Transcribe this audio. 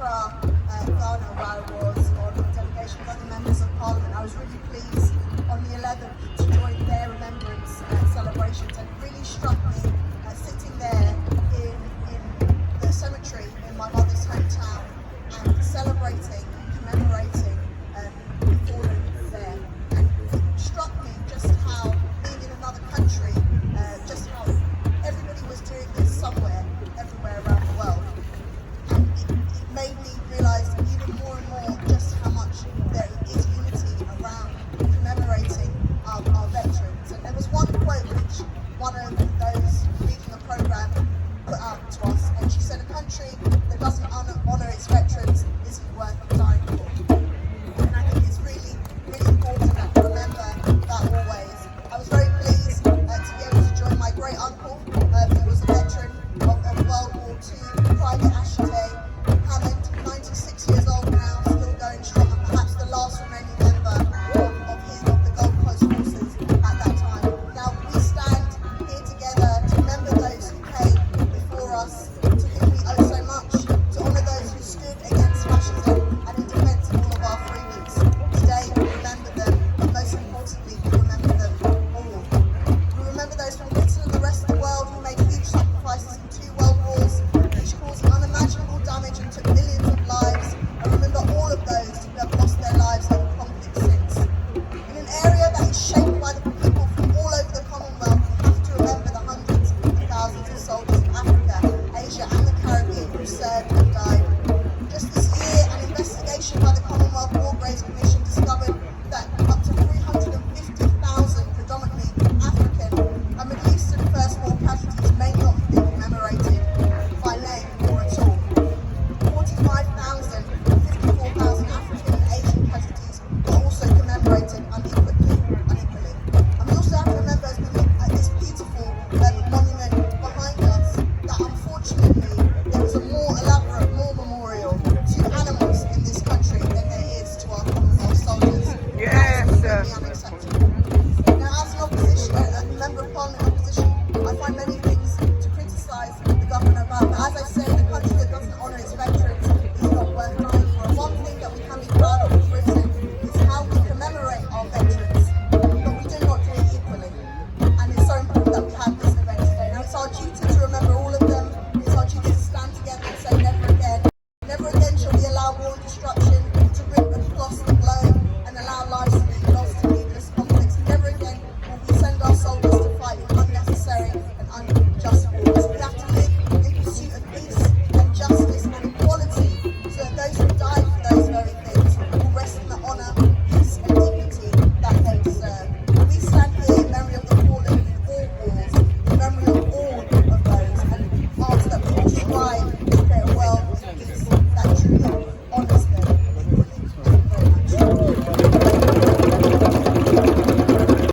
Accra, Ghana, where I was on a delegation with other members of Parliament. I was really pleased on the 11th to join their remembrance celebrations, and it really struck me sitting there in the cemetery in my mother's hometown and celebrating and commemorating the fallen there. And it struck me just how, being in another country, just how everybody was doing this somewhere, everywhere around the world. And it made me realise even more and more just how much there is unity around commemorating our veterans. And there was one quote which one of those leading the programme put out to us, and she said, "A country that doesn't honour its veterans isn't worth dying for." And I think it's really, really important that we remember that always. I was very pleased to be able to join my great uncle, who was a veteran of World War II, Private Ashitey Hammond, 96 years old now, still going strong, and perhaps the last remaining member of the Gold Coast Forces at that time. Now we stand here together to remember those who came before us, to whom we owe so much, to honour those who stood against fascism and in defence of all of our freedoms. Today we remember them, but most importantly we remember them all. We remember those from Britain and the rest of the world who made huge sacrifices in 2 world wars, each causing unimaginable damage and took millions of lives. I remember all of those who have lost their lives in conflict since. In an area that is shaped by the people from all over the Commonwealth, we have to remember the hundreds of thousands of soldiers in Africa, Asia and the Caribbean who served and died. Just this year, an investigation by the Commonwealth War Graves Commission discovered that up to 350,000 predominantly African and Middle Eastern First War casualties may not have been commemorated by name or at all. 45,000 and 54,000 African and Asian casualties were also commemorated unequally. And we also have to remember this beautiful monument behind us, that unfortunately there is a more elaborate, more memorial to animals in this country than there is to our Commonwealth soldiers. Yes, That's completely unacceptable. Now, as an opposition, a member of Parliament opposition, I find many things to criticise the government about. But as I say, in a country that doesn't